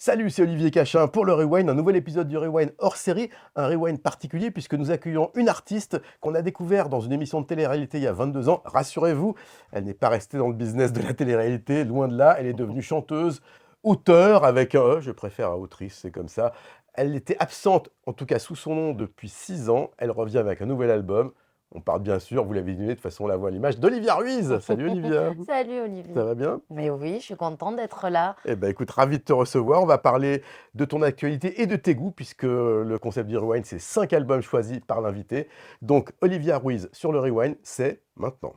Salut, c'est Olivier Cachin pour le Rewind, un nouvel épisode du Rewind hors série, un Rewind particulier puisque nous accueillons une artiste qu'on a découvert dans une émission de télé-réalité il y a 22 ans. Rassurez-vous, elle n'est pas restée dans le business de la télé-réalité, loin de là, elle est devenue chanteuse, auteure avec un E, je préfère autrice, c'est comme ça. Elle était absente, en tout cas sous son nom, depuis 6 ans. Elle revient avec un nouvel album. On parle bien sûr, vous l'avez deviné, de toute façon on la voit à l'image, d'Olivia Ruiz. Salut Olivia, Salut ça Olivier. va bien? Mais oui, je suis contente d'être là. Eh ben, écoute, ravi de te recevoir. On va parler de ton actualité et de tes goûts, puisque le concept du Rewind, c'est 5 albums choisis par l'invité. Donc, Olivia Ruiz sur le Rewind, c'est maintenant.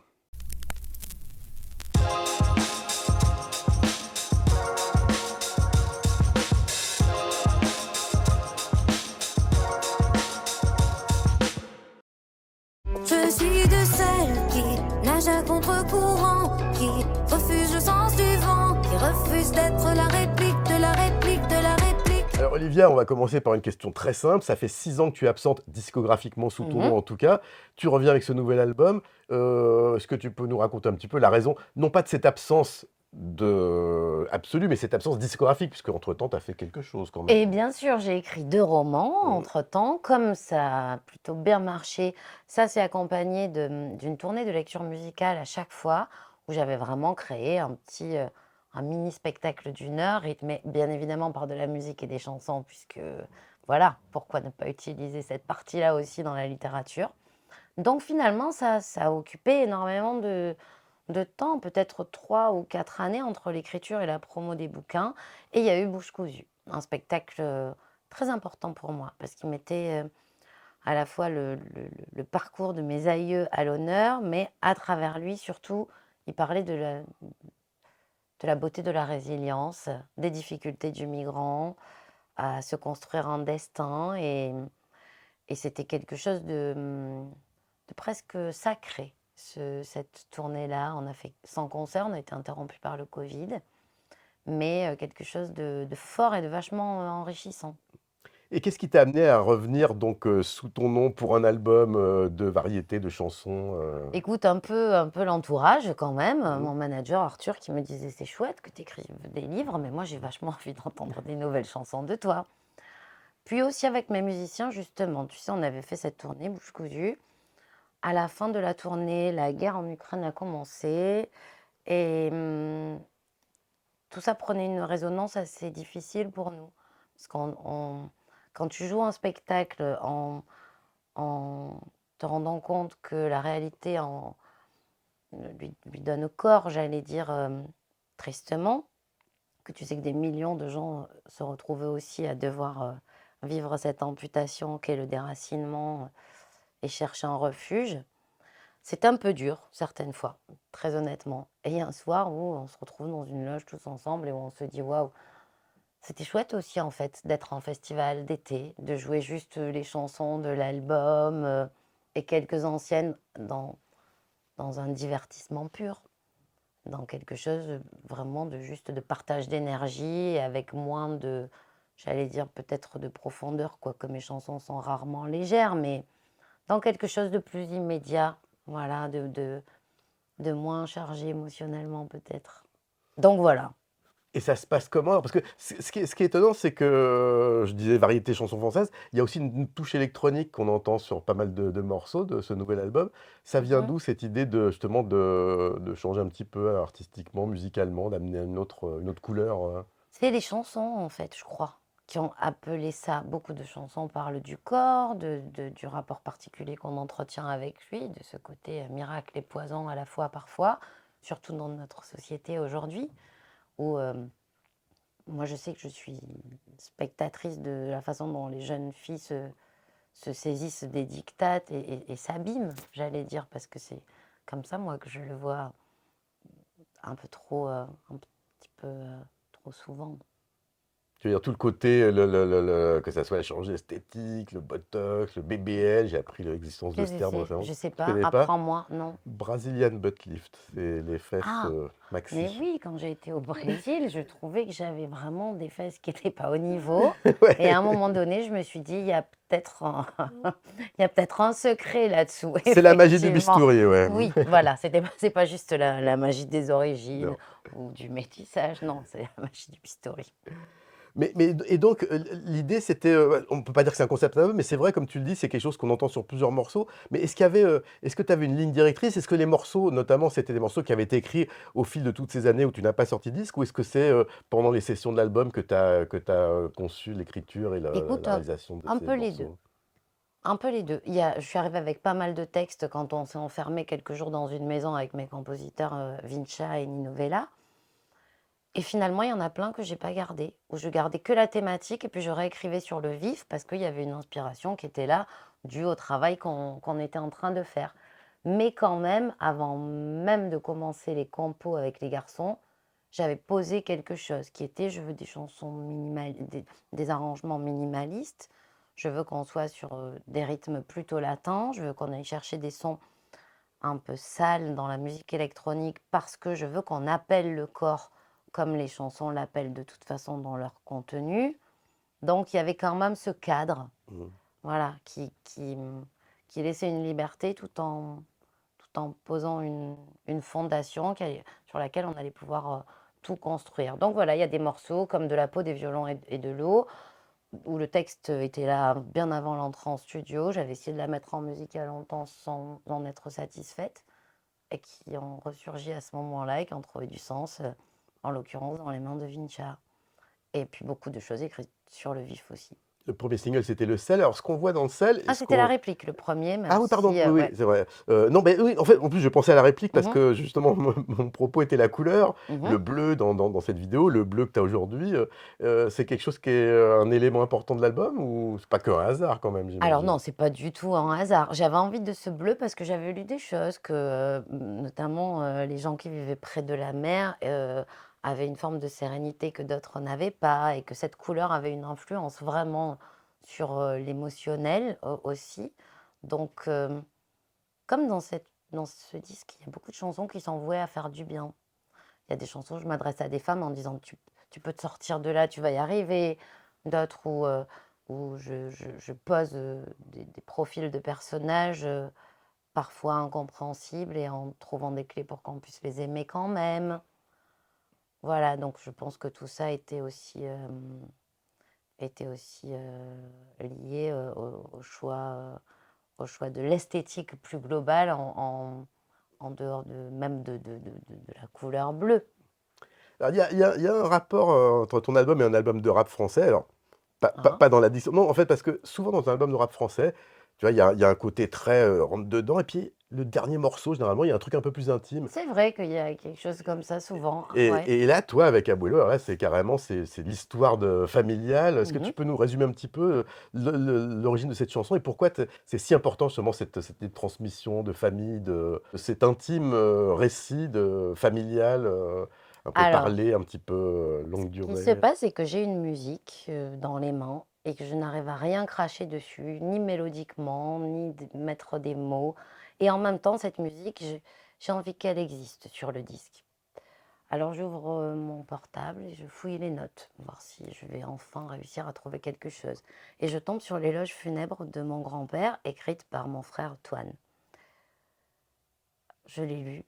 Je suis de celles qui nagent à contre-courant, qui refusent le sens du vent, qui refusent d'être la réplique de la réplique de la réplique. Alors, Olivia, on va commencer par une question très simple. Ça fait 6 ans que tu es absente discographiquement sous ton nom, en tout cas. Tu reviens avec ce nouvel album. Est-ce que tu peux nous raconter un petit peu la raison, non pas de cette absence absolue, mais cette absence discographique, puisque entre-temps, tu as fait quelque chose quand même. Et bien sûr, j'ai écrit 2 romans entre-temps. Comme ça a plutôt bien marché, ça s'est accompagné d'une tournée de lecture musicale à chaque fois, où j'avais vraiment créé un mini spectacle d'1 heure, rythmé bien évidemment par de la musique et des chansons, puisque voilà, pourquoi ne pas utiliser cette partie-là aussi dans la littérature. Donc finalement, ça a occupé énormément de temps, peut-être 3 ou 4 années entre l'écriture et la promo des bouquins. Et il y a eu Bouche cousue, un spectacle très important pour moi, parce qu'il mettait à la fois le parcours de mes aïeux à l'honneur, mais à travers lui, surtout, il parlait de la beauté de la résilience, des difficultés du migrant, à se construire un destin. Et c'était quelque chose de presque sacré, cette tournée-là. On a fait 100 concerts, on a été interrompu par le Covid, mais quelque chose de fort et de vachement enrichissant. Et qu'est-ce qui t'a amené à revenir donc sous ton nom pour un album de variété, de chansons Écoute, un peu l'entourage quand même. Mhm. Mon manager Arthur qui me disait c'est chouette que tu écrives des livres, mais moi j'ai vachement envie d'entendre des nouvelles chansons de toi. Puis aussi avec mes musiciens, justement. Tu sais, on avait fait cette tournée Bouche cousue. À la fin de la tournée, la guerre en Ukraine a commencé et tout ça prenait une résonance assez difficile pour nous. Parce quand tu joues un spectacle en te rendant compte que la réalité lui donne corps, j'allais dire, tristement, que tu sais que des millions de gens se retrouvaient aussi à devoir vivre cette amputation qu'est le déracinement et chercher un refuge. C'est un peu dur, certaines fois, très honnêtement. Et il y a un soir où on se retrouve dans une loge tous ensemble et où on se dit waouh, c'était chouette aussi en fait d'être en festival d'été, de jouer juste les chansons de l'album et quelques anciennes dans un divertissement pur, dans quelque chose vraiment de juste de partage d'énergie et avec moins de, j'allais dire peut-être de profondeur, quoique mes chansons sont rarement légères, mais dans quelque chose de plus immédiat, voilà, de moins chargé émotionnellement peut-être. Donc voilà. Et ça se passe comment? Parce que ce qui est étonnant, c'est que je disais variété chansons françaises, il y a aussi une touche électronique qu'on entend sur pas mal de morceaux de ce nouvel album. Ça vient Mhm. d'où cette idée de justement de changer un petit peu artistiquement, musicalement, d'amener une autre couleur C'est les chansons en fait, je crois, qui ont appelé ça. Beaucoup de chansons parlent du corps, du rapport particulier qu'on entretient avec lui, de ce côté miracle et poison à la fois parfois, surtout dans notre société aujourd'hui, où moi je sais que je suis spectatrice de la façon dont les jeunes filles se saisissent des dictates et s'abîment, j'allais dire, parce que c'est comme ça, moi, que je le vois un peu trop, un petit peu trop souvent. Tu veux dire tout le côté, que ça soit la chirurgie esthétique, le botox, le BBL, j'ai appris l'existence de Qu'est-ce ce que terme c'est? récemment. Je sais Tu pas, connais pas? apprends-moi, non. Brazilian butt lift, c'est les fesses Ah, mais maxi. oui, quand j'ai été au Brésil, je trouvais que j'avais vraiment des fesses qui n'étaient pas au niveau. Et à un Ouais, moment donné, je me suis dit, il y a peut-être un, il y a peut-être un secret là-dessous, c'est la magie du effectivement. bistouri, ouais. Oui, voilà, c'est pas juste la magie des origines Non. ou du métissage, non, c'est la magie du bistouri. Et donc, l'idée, c'était, on peut pas dire que c'est un concept album, mais c'est vrai, comme tu le dis, c'est quelque chose qu'on entend sur plusieurs morceaux. Mais est-ce que tu avais une ligne directrice? Est-ce que les morceaux, notamment, c'était des morceaux qui avaient été écrits au fil de toutes ces années où tu n'as pas sorti de disque? Ou est-ce que c'est, pendant les sessions de l'album que tu as conçu l'écriture et la Écoute, la réalisation de un ces peu les 2. morceaux? Un peu les 2. Je suis arrivée avec pas mal de textes quand on s'est enfermé quelques jours dans une maison avec mes compositeurs, Vincia et Nino Vella. Et finalement, il y en a plein que j'ai pas gardé, où je gardais que la thématique et puis je réécrivais sur le vif parce qu'il y avait une inspiration qui était là, due au travail qu'on était en train de faire. Mais quand même, avant même de commencer les compos avec les garçons, j'avais posé quelque chose qui était, je veux des chansons des arrangements minimalistes, je veux qu'on soit sur des rythmes plutôt latins, je veux qu'on aille chercher des sons un peu sales dans la musique électronique parce que je veux qu'on appelle le corps comme les chansons l'appellent de toute façon dans leur contenu. Donc il y avait quand même ce cadre, Mmh. voilà, qui laissait une liberté tout en posant une fondation sur laquelle on allait pouvoir tout construire. Donc voilà, il y a des morceaux comme De la peau, des violons et de l'eau, où le texte était là bien avant l'entrée en studio. J'avais essayé de la mettre en musique il y a longtemps sans en être satisfaite, et qui ont ressurgi à ce moment-là et qui ont trouvé du sens, en l'occurrence dans les mains de Vincia. Et puis beaucoup de choses écrites sur le vif aussi. Le premier single, c'était le sel. Alors, ce qu'on voit dans le sel, Ah, est-ce c'était la qu'on... réplique, le premier, même Ah oui, pardon, si, oui, oui, ouais. c'est vrai. Non, mais oui, en fait, en plus, je pensais à la réplique parce Mhm, que justement, mon propos était la couleur, mhm. le bleu dans cette vidéo, le bleu que tu as aujourd'hui. C'est quelque chose qui est un élément important de l'album ou c'est pas qu'un hasard quand même, Alors j'imagine? non, c'est pas du tout un hasard. J'avais envie de ce bleu parce que j'avais lu des choses que, notamment, les gens qui vivaient près de la mer, avaient une forme de sérénité que d'autres n'avaient pas et que cette couleur avait une influence vraiment sur, l'émotionnel, aussi. Donc, comme dans ce disque, il y a beaucoup de chansons qui sont vouées à faire du bien. Il y a des chansons, je m'adresse à des femmes en disant: «Tu peux te sortir de là, tu vas y arriver». D'autres où je pose, des profils de personnages, parfois incompréhensibles et en trouvant des clés pour qu'on puisse les aimer quand même. Voilà, donc je pense que tout ça était aussi lié, au choix de l'esthétique plus globale en dehors même de la couleur bleue. Alors, il y a un rapport entre ton album et un album de rap français. Alors, Hein. pas dans la diction. Non, en fait, parce que souvent dans un album de rap français, tu vois, il y a un côté très rentre dedans. Et puis, le dernier morceau, généralement, il y a un truc un peu plus intime. C'est vrai qu'il y a quelque chose comme ça souvent, ouais. Et là, toi, avec Abuelo, alors là, c'est carrément c'est l'histoire familiale. Est-ce que tu Mmh. peux nous résumer un petit peu l'origine de cette chanson et pourquoi c'est si important justement cette transmission de famille, de cet intime récit familial, un peu Alors, parlé, un petit peu ce longue qui se durée? passe, c'est que j'ai une musique, dans les mains et que je n'arrive à rien cracher dessus, ni mélodiquement, ni mettre des mots, et en même temps, cette musique, j'ai envie qu'elle existe sur le disque. Alors j'ouvre, mon portable et je fouille les notes, voir si je vais enfin réussir à trouver quelque chose, et je tombe sur l'éloge funèbre de mon grand-père, écrite par mon frère Toine. Je l'ai lu.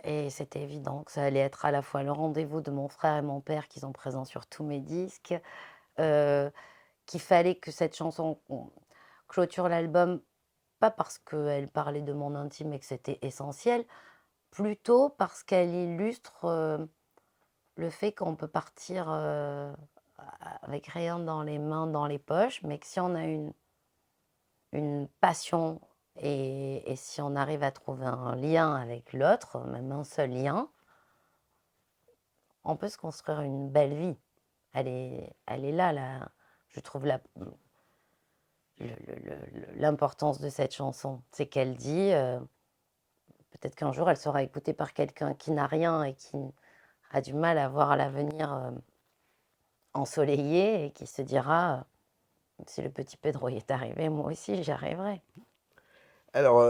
Et c'était évident que ça allait être à la fois le rendez-vous de mon frère et mon père qui sont présents sur tous mes disques, heu, qu'il fallait que cette chanson clôture l'album, pas parce qu'elle parlait de mon intime et que c'était essentiel, plutôt parce qu'elle illustre, le fait qu'on peut partir, avec rien dans les mains, dans les poches, mais que si on a une passion et si on arrive à trouver un lien avec l'autre, même un seul lien, on peut se construire une belle vie. Elle est là, je trouve l'importance de cette chanson. C'est qu'elle dit, peut-être qu'un jour elle sera écoutée par quelqu'un qui n'a rien et qui a du mal à voir l'avenir ensoleillé et qui se dira, si le petit Pedro y est arrivé, moi aussi j'y arriverai. Alors,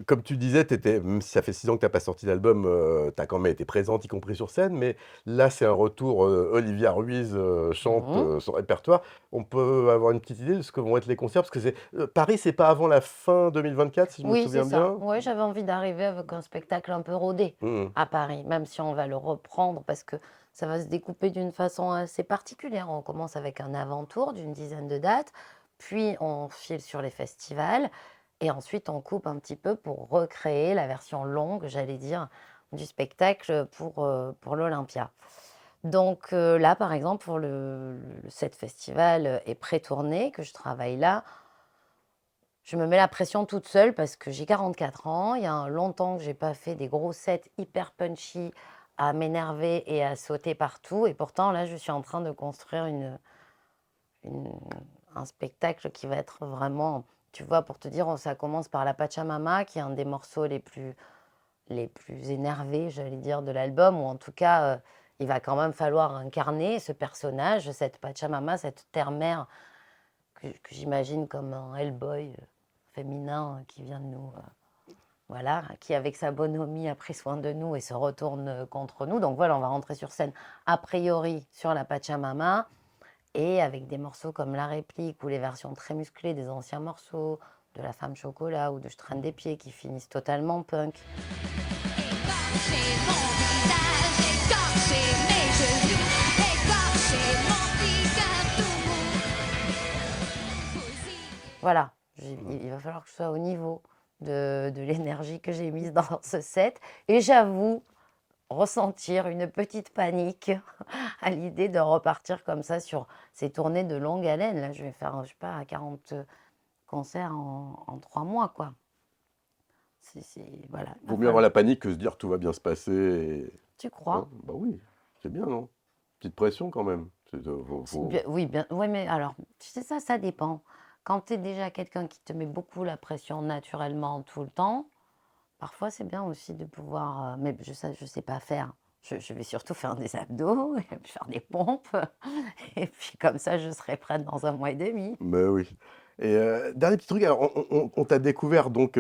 comme tu disais, même si ça fait 6 ans que tu as pas sorti d'album, tu as quand même été présente, y compris sur scène, mais là, c'est un retour, Olivia Ruiz, chante, Mhm. son répertoire. On peut avoir une petite idée de ce que vont être les concerts? Parce que Paris, c'est pas avant la fin 2024, si je me Oui, c'est souviens ça. bien? Ouais, j'avais envie d'arriver avec un spectacle un peu rodé Mmh. à Paris, même si on va le reprendre parce que ça va se découper d'une façon assez particulière. On commence avec un avant-tour d'une dizaine de dates, puis on file sur les festivals, et ensuite on coupe un petit peu pour recréer la version longue, j'allais dire, du spectacle pour l'Olympia. Donc là, par exemple, pour cette festival et pré-tournée que je travaille là, je me mets la pression toute seule parce que j'ai 44 ans. Il y a longtemps que j'ai pas fait des gros sets hyper punchy à m'énerver et à sauter partout. Et pourtant, là, je suis en train de construire une- un spectacle qui va être vraiment, tu vois, pour te dire, ça commence par la Pachamama, qui est un des morceaux les plus énervés, j'allais dire, de l'album, ou en tout cas, il va quand même falloir incarner ce personnage, cette Pachamama, cette terre-mère que j'imagine comme un Hellboy féminin qui vient de nous, voilà, qui avec sa bonhomie a pris soin de nous et se retourne contre nous. Donc voilà, on va rentrer sur scène a priori sur la Pachamama et avec des morceaux comme La Réplique ou les versions très musclées des anciens morceaux de La Femme Chocolat ou de Je traîne des pieds qui finissent totalement punk. Écorcher mon visage, écorcher mes genoux, écorcher mon petit cœur tout mou. Voilà, il va falloir que je sois au niveau de l'énergie que j'ai mise dans ce set. Et j'avoue ressentir une petite panique à l'idée de repartir comme ça sur ces tournées de longue haleine. Là, je vais faire, je sais pas, 40 concerts en 3 mois, quoi. Voilà. Vaut mieux avoir la panique que se dire tout va bien se passer. Tu crois? Hein, bah oui, c'est bien, non? Petite pression quand même. Oui, bien, ouais, mais alors, tu sais, ça dépend. Quand tu es déjà quelqu'un qui te met beaucoup la pression naturellement tout le temps, parfois c'est bien aussi de pouvoir. Mais je sais pas faire. Je vais surtout faire des abdos, et puis faire des pompes. Et puis comme ça, je serai prête dans 1 mois et demi. Mais oui. Et dernier petit truc, alors on t'a découvert donc,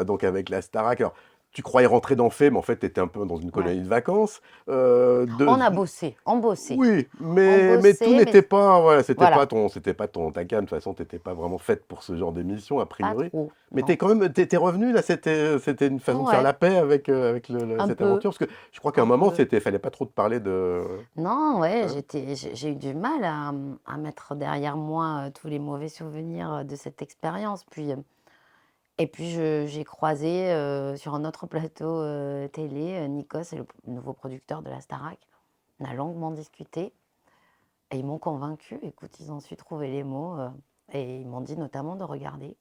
donc avec la Starac. Alors, tu croyais rentrer dans Fait, mais en fait, tu étais un peu dans une colonie de vacances. On a bossé, on bossait. Oui, mais bossait, tout mais- n'était pas, voilà, c'était Voilà. pas ta cam. De toute façon, t'étais pas vraiment faite pour ce genre d'émission, a Pas priori. trop. Mais non. t'es revenu là, c'était une façon de faire Ouais. la paix avec Un cette peu. aventure, parce que je crois qu'à un Un moment, peu. fallait pas trop te parler de. Non, ouais, Hein? j'ai eu du mal à mettre derrière moi tous les mauvais souvenirs de cette expérience. Et puis j'ai croisé sur un autre plateau télé Nikos, c'est le nouveau producteur de la Starac. On a longuement discuté et ils m'ont convaincu. Écoute, ils ont su trouver les mots et ils m'ont dit notamment de regarder.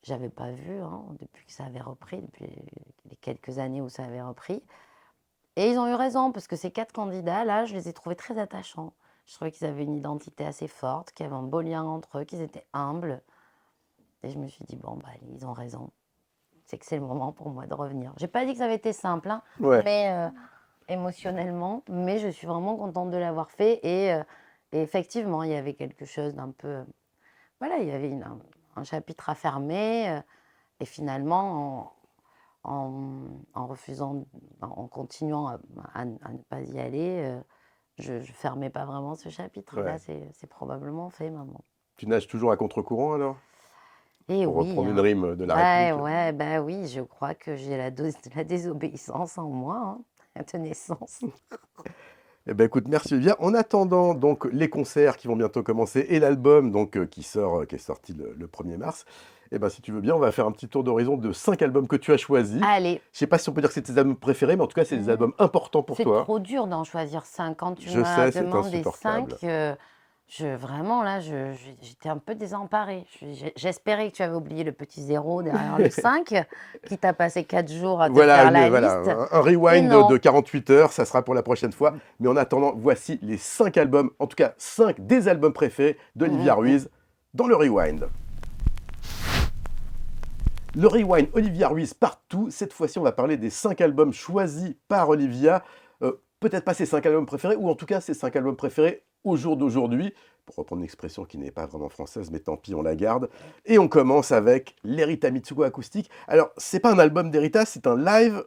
J'avais pas vu depuis que ça avait repris, depuis les quelques années où ça avait repris. Et ils ont eu raison, parce que ces 4 candidats, là, je les ai trouvés très attachants. Je trouvais qu'ils avaient une identité assez forte, qu'ils avaient un beau lien entre eux, qu'ils étaient humbles. Et je me suis dit, bon, bah, ils ont raison. C'est que c'est le moment pour moi de revenir. J'ai pas dit que ça avait été simple, Ouais. mais émotionnellement, mais je suis vraiment contente de l'avoir fait. Et effectivement, il y avait quelque chose d'un peu. Voilà, il y avait un chapitre à fermer. Et finalement, en refusant, en continuant à ne pas y aller, je ne fermais pas vraiment ce chapitre. Ouais. Là, c'est probablement fait maintenant. Tu nages toujours à contre-courant alors? Et Pour oui, reprendre une rime de la réplique. ouais, bah oui, je crois que j'ai la désobéissance en moi, de naissance. Eh ben écoute, merci Olivia. En attendant donc les concerts qui vont bientôt commencer et l'album donc qui est sorti le 1er mars, eh ben si tu veux bien, on va faire un petit tour d'horizon de 5 albums que tu as choisis. Allez, Je sais pas si on peut dire que c'est tes albums préférés, mais en tout cas, c'est des albums importants pour c'est toi. trop dur d'en choisir 5. Quand tu Je m'as sais, c'est demandé insupportable. 5, vraiment là, j'étais un peu désemparée. J'espérais que tu avais oublié le petit 0 derrière le 5, qui t'a passé 4 jours à te faire la liste. Un rewind Et non. de 48 heures, ça sera pour la prochaine fois. Mais en attendant, voici les 5 albums, en tout cas 5 des albums préférés d'Olivia Ruiz dans le rewind. Le rewind Olivia Ruiz partout. Cette fois-ci, on va parler des 5 albums choisis par Olivia. Peut-être pas ses 5 albums préférés, ou en tout cas ses 5 albums préférés au jour d'aujourd'hui. Pour reprendre une expression qui n'est pas vraiment française, mais tant pis, on la garde. Et on commence avec l'Erita Mitsuko acoustique. Alors, c'est pas un album d'Erita, c'est un live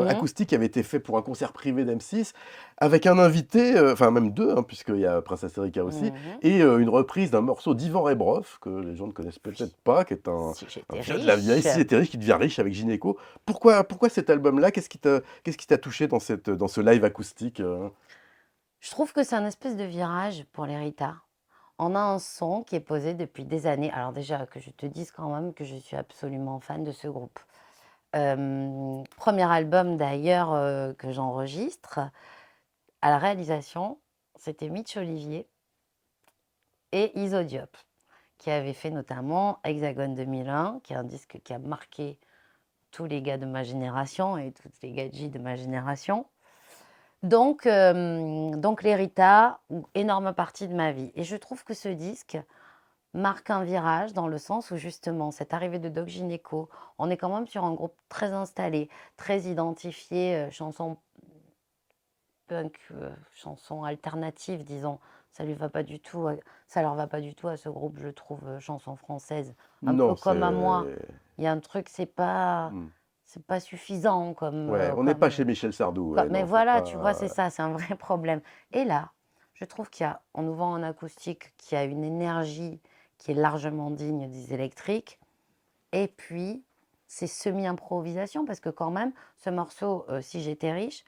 acoustique qui avait été fait pour un concert privé d'M6, avec un invité, enfin même 2, puisqu'il y a Princesse Erika aussi, et une reprise d'un morceau d'Ivan Rebrov, que les gens ne connaissent peut-être pas, qui est un vieux de la vieille, si j'étais riche, qui devient riche avec Gynéco. Pourquoi cet album-là? Qu'est-ce qui t'a touché dans ce live acoustique Je trouve que c'est un espèce de virage pour les Rita. On a un son qui est posé depuis des années. Alors déjà, que je te dise quand même que je suis absolument fan de ce groupe. Premier album d'ailleurs que j'enregistre. À la réalisation, c'était Mitch Olivier et Iso Diop, qui avaient fait notamment Hexagone 2001, qui est un disque qui a marqué tous les gars de ma génération et toutes les gadgets de ma génération. Donc les Rita, énorme partie de ma vie. Et je trouve que ce disque marque un virage dans le sens où justement, cette arrivée de Doc Gynéco, on est quand même sur un groupe très installé, très identifié, chansons punk, chansons alternatives, disons. Ça lui va pas du tout, ça leur va pas du tout à ce groupe, je trouve, chansons françaises. Un Non, peu comme à moi. Il y a un truc, c'est pas suffisant comme. Ouais, on n'est pas chez Michel Sardou. Ouais, Mais non, voilà, c'est tu vois, pas... c'est ça, c'est un vrai problème. Et là, je trouve on nous vend en acoustique, qui a une énergie qui est largement digne des électriques. Et puis, c'est semi-improvisation, parce que quand même, ce morceau, Si j'étais riche,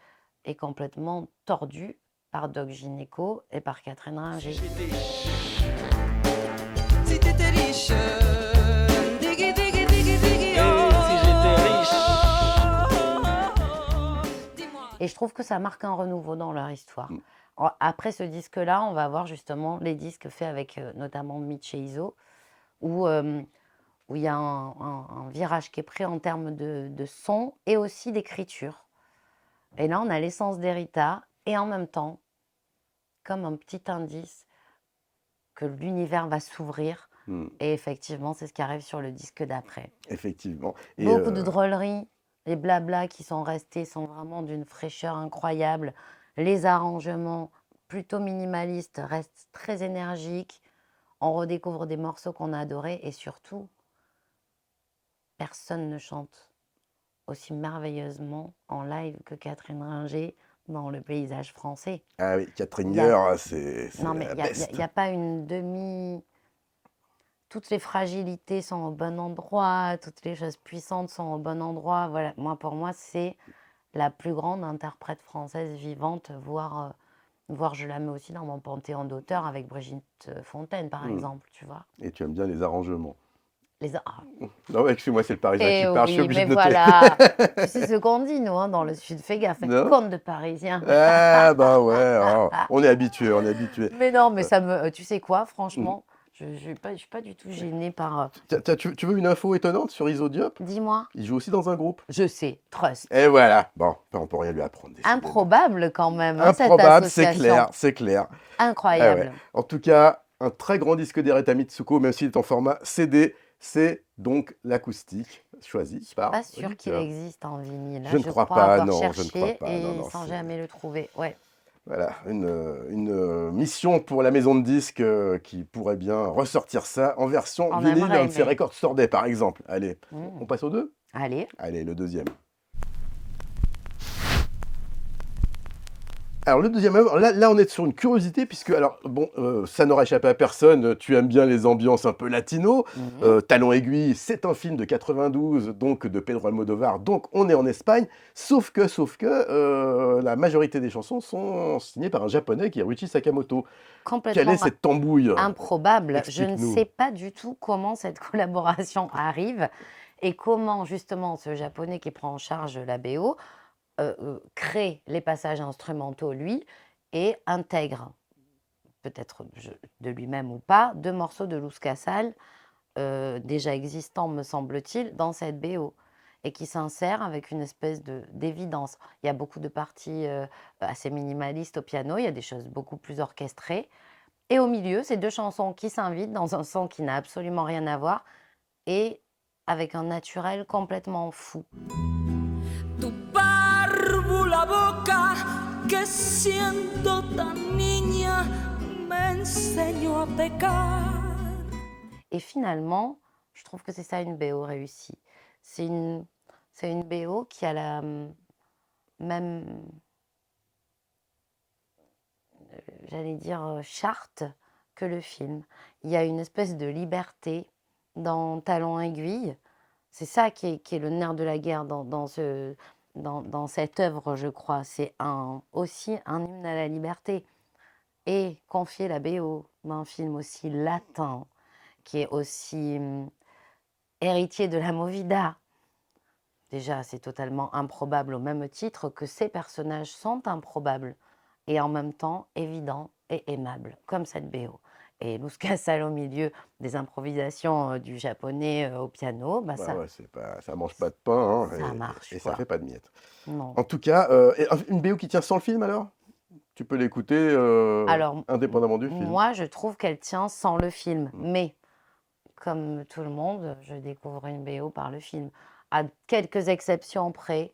est complètement tordu par Doc Gynéco et par Catherine Ringer. Si t'étais riche, diggy, diggy, diggy, diggy, oh. Si j'étais riche. Dis-moi. Et je trouve que ça marque un renouveau dans leur histoire. Mm. Après ce disque-là, on va voir justement les disques faits avec notamment Mitch et Iso, où il y a un virage qui est pris en termes de son et aussi d'écriture. Et là, on a l'essence des Rita et en même temps, comme un petit indice que l'univers va s'ouvrir. Et effectivement, c'est ce qui arrive sur le disque d'après. Effectivement. Et, Beaucoup de drôleries. Les blablas qui sont restés sont vraiment d'une fraîcheur incroyable. Les arrangements, plutôt minimalistes, restent très énergiques. On redécouvre des morceaux qu'on a adorés. Et surtout, personne ne chante aussi merveilleusement en live que Catherine Ringer dans le paysage français. Ah oui, Catherine Il y a- Nier, c'est Non, mais la il best. n'y a pas une demi... Toutes les fragilités sont au bon endroit, toutes les choses puissantes sont au bon endroit. Voilà, pour moi, c'est la plus grande interprète française vivante, voire je la mets aussi dans mon panthéon d'auteurs avec Brigitte Fontaine, par exemple, tu vois. Et tu aimes bien les arrangements. Ah, Non, excuse-moi, c'est le Parisien eh qui parle, je suis oui, obligé mais de noter. voilà, tu sais ce qu'on dit, nous, hein, dans le Sud, fais gaffe, Non. conte de Parisien. Ah, bah ouais, oh, on est habitué, on est habitué. Mais non, mais ça me... Tu sais quoi, franchement, je ne suis pas du tout gênée par... Tu veux une info étonnante sur Iso Diop? Dis-moi. Il joue aussi dans un groupe. Je sais, Trust. Et voilà, bon, on peut rien lui apprendre. décidément. Improbable quand même, hein, cette Improbable, c'est association. clair, c'est clair. Incroyable. Ah ouais. En tout cas, un très grand disque d'Ereta Mitsuko, même s'il est en format CD, c'est donc l'acoustique choisi par... Pas sûr qu'il auditeur. existe en vinyle. Je ne crois crois pas, avoir non, je ne cherché crois pas, et non, non, sans c'est- jamais le trouver. Ouais. Voilà, une mission pour la maison de disques qui pourrait bien ressortir ça en version On vinyle, aimerait un de ses aimer. records Store Day par exemple. Allez, Mm. on passe aux deux? Allez. Allez, le deuxième. Alors le deuxième album, là on est sur une curiosité puisque, alors bon, ça n'aura échappé à personne, tu aimes bien les ambiances un peu latino. Talon aiguille, c'est un film de 92, donc de Pedro Almodovar, donc on est en Espagne, sauf que la majorité des chansons sont signées par un japonais qui est Ruichi Sakamoto. Quelle Complètement est cette tambouille? improbable. Je ne Explique-nous. sais pas du tout comment cette collaboration arrive et comment justement ce japonais qui prend en charge la BO crée les passages instrumentaux, lui, et intègre, peut-être de lui-même ou pas, 2 morceaux de Luz Casal, déjà existants, me semble-t-il, dans cette BO, et qui s'insère avec une espèce d'évidence. Il y a beaucoup de parties assez minimalistes au piano, il y a des choses beaucoup plus orchestrées, et au milieu, ces 2 chansons qui s'invitent dans un son qui n'a absolument rien à voir, et avec un naturel complètement fou. Tu párvula boca que siendo tan niña me enseñó a pecar. Et finalement, je trouve que c'est ça une BO réussie. C'est une BO qui a la même, j'allais dire, charte que le film. Il y a une espèce de liberté dans Talon aiguille. C'est ça qui est le nerf de la guerre dans cette œuvre, je crois. C'est aussi un hymne à la liberté. et confier la BO d'un film aussi latin, qui est aussi héritier de la Movida. Déjà, c'est totalement improbable au même titre que ces personnages sont improbables et en même temps évidents et aimables, comme cette BO. Et Luz Casal au milieu des improvisations du japonais au piano, bah Bah ça, ouais, ça mange pas de pain, hein, ça marche, et ça quoi. fait pas de miettes. Non. En tout cas, une BO qui tient sans le film alors? Tu peux l'écouter Alors, indépendamment du film. moi, je trouve qu'elle tient sans le film, Mm. mais comme tout le monde, je découvre une BO par le film, à quelques exceptions près.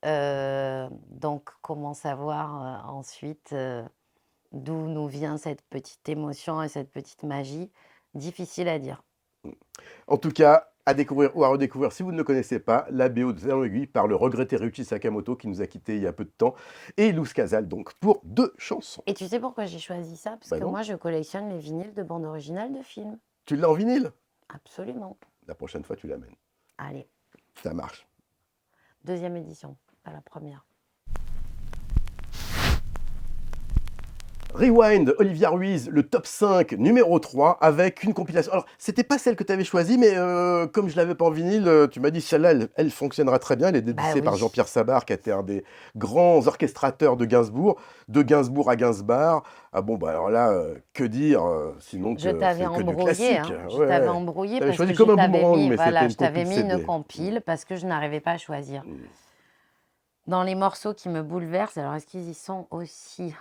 Donc, comment savoir ensuite d'où nous vient cette petite émotion et cette petite magie? Difficile à dire. En tout cas, à découvrir ou à redécouvrir, si vous ne le connaissez pas, la BO de Talon Aiguille par le regretté Ryuichi Sakamoto qui nous a quittés il y a peu de temps, et Luz Casal donc pour 2 chansons. Et tu sais pourquoi j'ai choisi ça? Parce Bah que non. moi, je collectionne les vinyles de bande originale de films. Tu l'as en vinyle? Absolument. La prochaine fois, tu l'amènes. Allez, Ça marche. deuxième édition, pas la première. Rewind, Olivia Ruiz, le top 5, numéro 3, avec une compilation. Alors, c'était pas celle que tu avais choisie, mais comme je l'avais pas en vinyle, tu m'as dit celle-là, elle fonctionnera très bien. Elle est dédicée Bah par oui. Jean-Pierre Sabar, qui a été un des grands orchestrateurs de Gainsbourg à Gainsbar. Ah bon, bah alors là, que dire, sinon Je que t'avais c'est que du embrouillé, classique. hein. Je Ouais. t'avais embrouillé T'avais parce choisi que comme je un t'avais boomerang, mis, mais voilà, c'était je une t'avais compil mis une CD. compile parce que je n'arrivais pas à choisir. Mm. Dans les morceaux qui me bouleversent, alors est-ce qu'ils y sont aussi?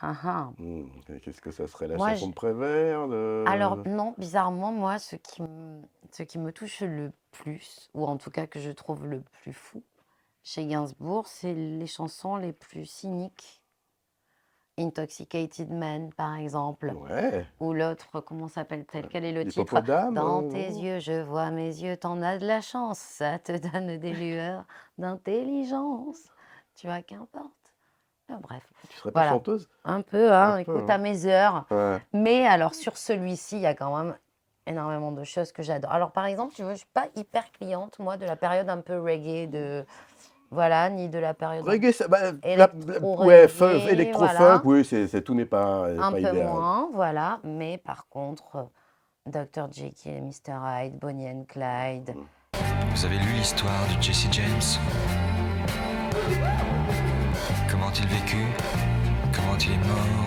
Mm. Et qu'est-ce que ça serait la Moi, chanson de Prévert Alors non, bizarrement, moi, ce qui me touche le plus, ou en tout cas que je trouve le plus fou chez Gainsbourg, c'est les chansons les plus cyniques. Intoxicated Man, par exemple, Ouais, ou l'autre, comment s'appelle-t-elle? Quel est le titre? Hippopotame. Dans tes yeux, je vois mes yeux, t'en as de la chance, ça te donne des lueurs d'intelligence. Tu vois, qu'importe. Bref, Tu serais pas voilà. chanteuse? Un peu, hein, Un peu, écoute hein. à mes heures. Ouais. Mais alors, sur celui-ci, il y a quand même énormément de choses que j'adore. Alors, par exemple, tu vois, je suis pas hyper cliente, moi, de la période un peu reggae, voilà, ni de la période Reggae, électro ouais, reggae, électro-funk, voilà. oui, tout n'est pas Un peu idéal. moins, voilà. Mais par contre, Dr. Jekyll et Mr. Hyde, Bonnie and Clyde. Vous avez lu l'histoire de Jesse James? Comment a-t-il vécu? Comment il est mort?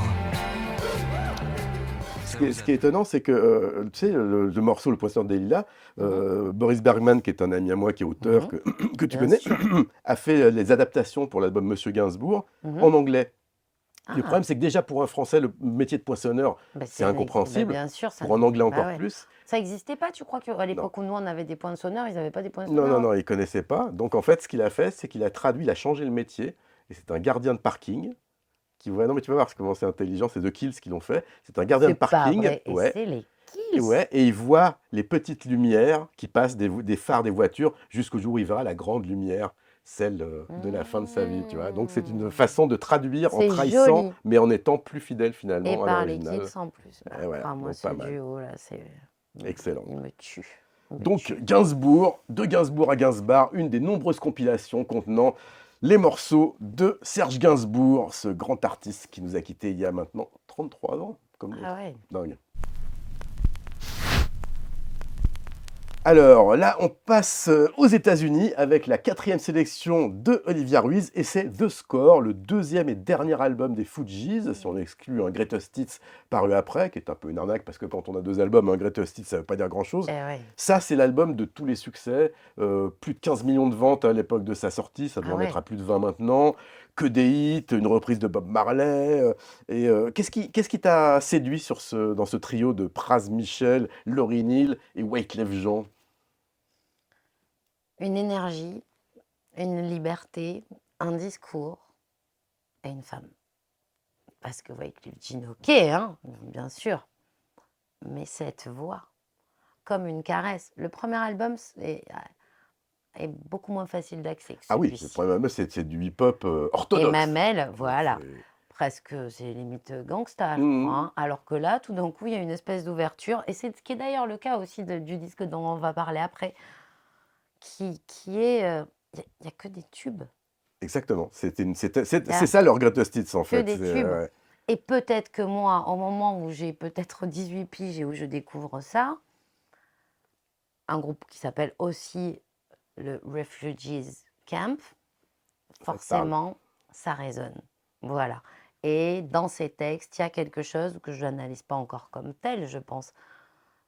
Ce qui est étonnant, c'est que, tu sais, le morceau Le Poisseur des Lilas, Boris Bergman, qui est un ami à moi, qui est auteur, que tu Bien connais, sûr. a fait les adaptations pour l'album Monsieur Gainsbourg Mhm. en anglais. Ah, Le problème, c'est que déjà, pour un Français, le métier de poinçonneur, bah, c'est incompréhensible. bah, bien sûr, ça Pour un anglais encore bah ouais. plus. Ça n'existait pas, tu crois qu'à l'époque où nous on avait des poinçonneurs, ils n'avaient pas des Non, poinçonneurs? non, non, il ne connaissait pas. Donc, en fait, ce qu'il a fait, c'est qu'il a traduit, il a changé le métier. Et c'est un gardien de parking qui voit. Non, mais tu vas voir comment c'est intelligent, c'est The Kills qui l'ont fait. C'est un gardien de C'est pas parking. vrai, et Ouais. c'est les Et Kills. ouais, et il voit les petites lumières qui passent des phares des voitures jusqu'au jour où il verra la grande lumière, celle de la fin de sa vie, tu vois. Donc c'est une façon de traduire en C'est trahissant, joli. mais en étant plus fidèle Et finalement à par les l'original. Kills en plus. Et voilà, Enfin, moi, donc ce pas mal. duo-là, c'est. Excellent. Il me tue. Il me Donc tue. Gainsbourg, de Gainsbourg à Gainsbar, une des nombreuses compilations contenant les morceaux de Serge Gainsbourg, ce grand artiste qui nous a quittés il y a maintenant 33 ans. Comme Ah ouais. dingue. Alors là, on passe aux États-Unis avec la 4e sélection de Olivia Ruiz et c'est The Score, le 2e et dernier album des Fugees, si on exclut un Greatest Hits paru après, qui est un peu une arnaque parce que quand on a 2 albums, un Greatest Hits ça veut pas dire grand-chose. Eh ouais. Ça, c'est l'album de tous les succès, plus de 15 millions de ventes à l'époque de sa sortie, ça doit Ah en ouais. être à plus de 20 maintenant, que des hits, une reprise de Bob Marley. Qu'est-ce qui t'a séduit dans ce trio de Pras Michel, Lauryn Hill et Wyclef Jean? Une énergie, une liberté, un discours et une femme. Parce que Wyclef Jean, ok, hein, bien sûr. Mais cette voix, comme une caresse. Le premier album est beaucoup moins facile d'accès que Ah oui, celui-ci. le premier album, c'est du hip-hop Et orthodoxe. Mamel, voilà. C'est- Presque, c'est limite gangsta, je Mhm. crois, hein. Alors que là, tout d'un coup, il y a une espèce d'ouverture. Et c'est ce qui est d'ailleurs le cas aussi du disque dont on va parler après, qui est... Il n'y a que des tubes. Exactement. Il y a C'est ça leur Greatest Hits, en que fait. des tubes. Et peut-être que moi, au moment où j'ai peut-être 18 piges et où je découvre ça, un groupe qui s'appelle aussi le Refugees Camp, Ça te parle. forcément, ça résonne. Voilà. Et dans ces textes, il y a quelque chose que je n'analyse pas encore comme tel, je pense,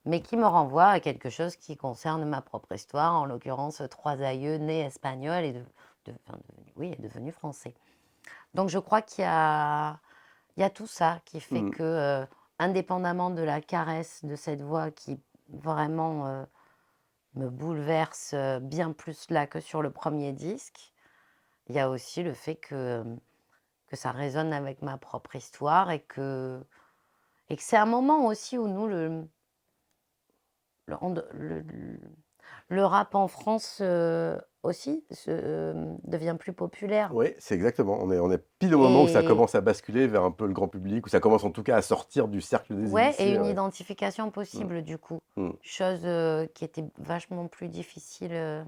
mais qui me renvoie à quelque chose qui concerne ma propre histoire, en l'occurrence 3 aïeux nés espagnols et devenus français. Donc je crois il y a tout ça qui fait Mm. que, indépendamment de la caresse de cette voix qui vraiment me bouleverse bien plus là que sur le premier disque, il y a aussi le fait que ça résonne avec ma propre histoire et que c'est un moment aussi où nous, le, on de- le rap en France aussi devient plus populaire. Oui, c'est exactement. On est pile au moment où ça Et commence à basculer vers un peu le grand public, où ça commence en tout cas à sortir du cercle des ouais, et initiés. une Ouais. identification possible du coup. Mm. Chose qui était vachement plus difficile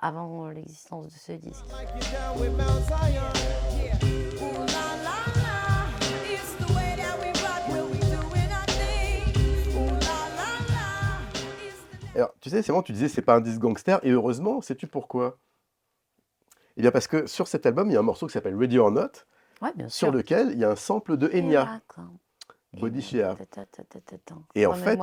avant l'existence de ce disque. Like you're down with Mount Zion. Yeah. Ooh la la la. It's the way that we rock when we doing our thing. Ooh la la la. It's the Alors, tu sais, c'est vraiment, tu disais, c'est pas un disque gangster, et heureusement, sais-tu pourquoi? Eh bien, parce que sur cet album, il y a un morceau qui s'appelle Ready or Not, Ouais, bien sur sûr. lequel il y a un sample de Enya, Body Shea. Et en fait,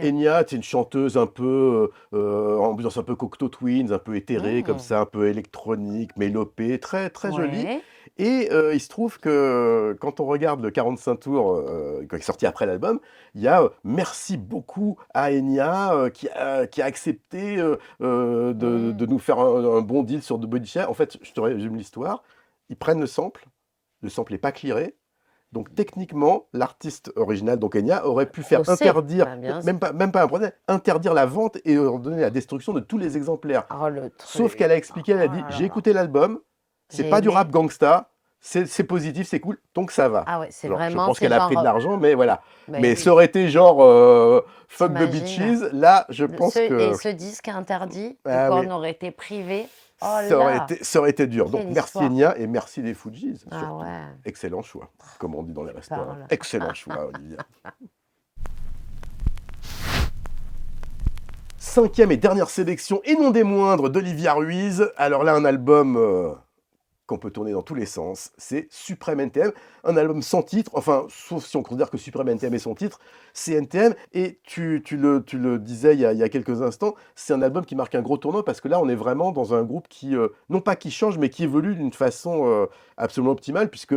Enya, c'est une chanteuse un peu, ambiance un peu Cocteau Twins, un peu éthérée, comme ça, un peu électronique, mélopée, très, très jolie. Ouais. Et il se trouve que quand on regarde le 45 tours, qui est sorti après l'album, il y a merci beaucoup à Enya qui a accepté de nous faire un bon deal sur The Body Share. En fait, je te résume l'histoire. Ils prennent le sample n'est pas clearé. Donc techniquement, l'artiste original, donc Enya, aurait pu faire Procès. interdire, Bah, bien même pas un procès, interdire la vente et ordonner la destruction de tous les exemplaires. Oh, le Sauf truc. qu'elle a expliqué, elle a Oh dit, là j'ai là. écouté l'album, c'est J'ai pas du aimé. rap gangsta, c'est positif, c'est cool, donc ça va. Ah ouais, c'est Alors, je vraiment, pense c'est qu'elle a genre. pris de l'argent, mais voilà. Bah Mais oui. ça aurait été genre fuck the T'imagines bitches, là, je pense Et que ce disque interdit, de Ah quoi oui. on aurait été privé. Oh ça aurait été dur. Donc Quelle merci histoire. Enya et merci les Fujis, Ah surtout. ouais. Excellent choix, comme on dit dans les restaurants. parles. Excellent choix, Olivia. 5e et dernière sélection, et non des moindres, d'Olivia Ruiz. Alors là, un album qu'on peut tourner dans tous les sens, c'est Supreme NTM, un album sans titre, enfin, sauf si on considère que Supreme NTM est son titre, c'est NTM, et tu le disais il y a quelques instants, c'est un album qui marque un gros tournant, parce que là, on est vraiment dans un groupe qui, non pas qui change, mais qui évolue d'une façon absolument optimale, puisque,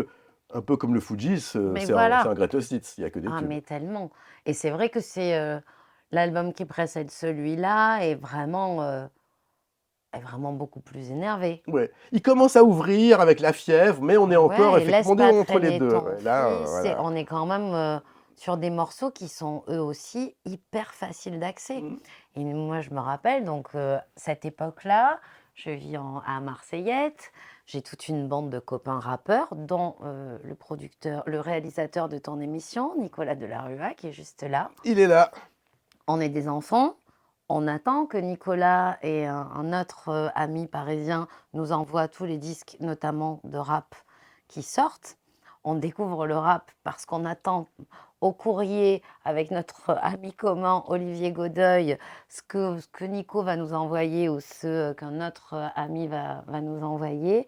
un peu comme le Fujis, Mais c'est voilà. un greatest hits, il n'y a que des Ah, tubes. mais tellement. Et c'est vrai que c'est l'album qui précède celui-là est vraiment beaucoup plus énervé. Ouais. Il commence à ouvrir avec La Fièvre, mais on est encore Ouais, et laisse effectivement pas entre les traîner deux. ton Ouais, là, fils. voilà. On est quand même sur des morceaux qui sont eux aussi hyper faciles d'accès. Mm. Et moi, je me rappelle, donc cette époque-là, je vis à Marseillette, j'ai toute une bande de copains rappeurs, dont le réalisateur de ton émission, Nicolas Delarue, qui est juste là. Il est là. On est des enfants, on attend que Nicolas et un autre ami parisien nous envoient tous les disques, notamment de rap, qui sortent. On découvre le rap parce qu'on attend au courrier avec notre ami commun Olivier Godeuil ce que Nico va nous envoyer ou ce qu'un autre ami va nous envoyer.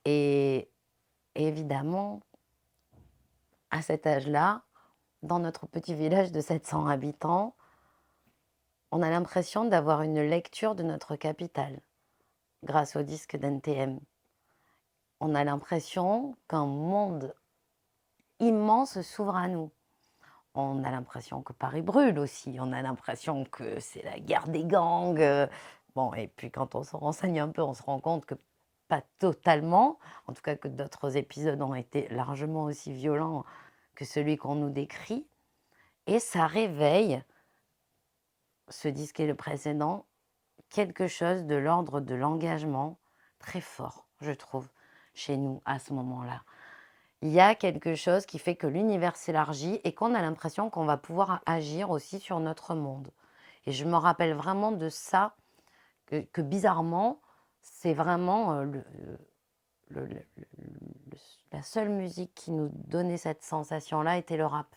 Et évidemment, à cet âge-là, dans notre petit village de 700 habitants, on a l'impression d'avoir une lecture de notre capitale grâce au disque d'NTM. On a l'impression qu'un monde immense s'ouvre à nous. On a l'impression que Paris brûle aussi. On a l'impression que c'est la guerre des gangs. Bon, et puis quand on se renseigne un peu, on se rend compte que pas totalement. En tout cas, que d'autres épisodes ont été largement aussi violents que celui qu'on nous décrit. Et ça réveille, ce disque et le précédent, quelque chose de l'ordre de l'engagement très fort, je trouve, chez nous à ce moment-là. Il y a quelque chose qui fait que l'univers s'élargit et qu'on a l'impression qu'on va pouvoir agir aussi sur notre monde. Et je me rappelle vraiment de ça, que bizarrement, c'est vraiment La seule musique qui nous donnait cette sensation-là était le rap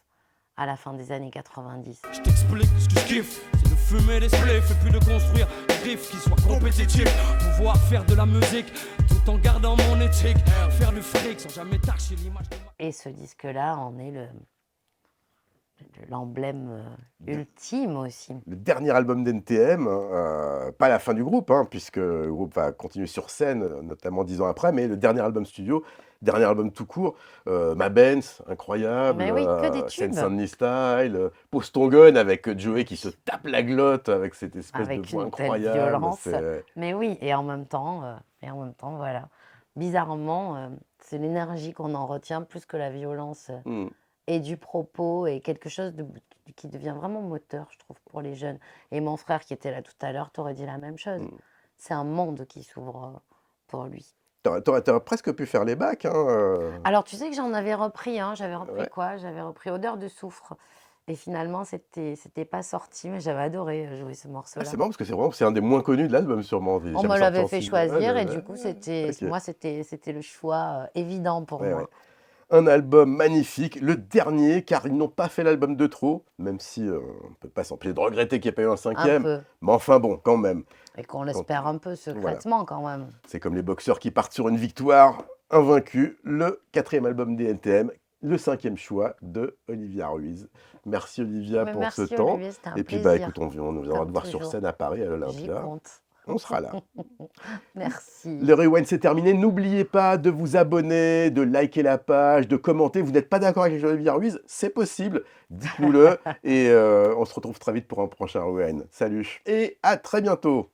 à la fin des années 90. Je t'explique ce que je kiffe, c'est de fumer des spliffs et puis de construire des riffs qui soient compétitifs. Pouvoir faire de la musique tout en gardant mon éthique. Faire du fric sans jamais tâcher l'image de ma... Et ce disque-là en est l'emblème ultime aussi. Le dernier album d'NTM, pas la fin du groupe, hein, puisque le groupe va continuer sur scène, notamment 10 ans après, mais le dernier album studio, dernier album tout court, Ma Benz, incroyable, Mais oui, que des tubes. Seine-Saint-Denis Style, Pose ton gun avec Joey qui se tape la glotte avec cette espèce Avec de voix une telle incroyable. violence. c'est- Mais oui, et en même temps, voilà. Bizarrement, c'est l'énergie qu'on en retient plus que la violence Hmm. et du propos et quelque chose qui devient vraiment moteur, je trouve, pour les jeunes. Et mon frère qui était là tout à l'heure t'aurait dit la même chose. C'est un monde qui s'ouvre pour lui. T'aurais presque pu faire les bacs. Hein. Alors, tu sais que j'en avais repris, hein, j'avais repris Ouais. quoi? J'avais repris Odeur de soufre. Et finalement, c'était pas sorti, mais j'avais adoré jouer ce Ah, morceau-là. c'est marrant parce que c'est un des moins connus de l'album sûrement. Il est On jamais me sorti l'avait en fait single. choisir Ouais, et du coup, ok. moi, c'était le choix évident pour Ouais, moi. ouais. Un album magnifique, le dernier, car ils n'ont pas fait l'album de trop, même si on ne peut pas s'empêcher de regretter qu'il n'y ait pas eu un Un cinquième. peu. Mais enfin bon, quand même. Et qu'on l'espère un peu secrètement quand même. C'est comme les boxeurs qui partent sur une victoire invaincue. Le 4e album des NTM, le 5e choix de Olivia Ruiz. Merci Olivia Mais pour merci ce temps. Olivier, c'était un Et puis plaisir. écoute, on viendra Comme te voir sur toujours. scène à Paris, à J'y l'Olympia. compte. On sera là. Merci. Le Rewind, c'est terminé. N'oubliez pas de vous abonner, de liker la page, de commenter. Vous n'êtes pas d'accord avec Olivia Ruiz? C'est possible. Dites-nous-le. Et on se retrouve très vite pour un prochain Rewind. Salut. Et à très bientôt.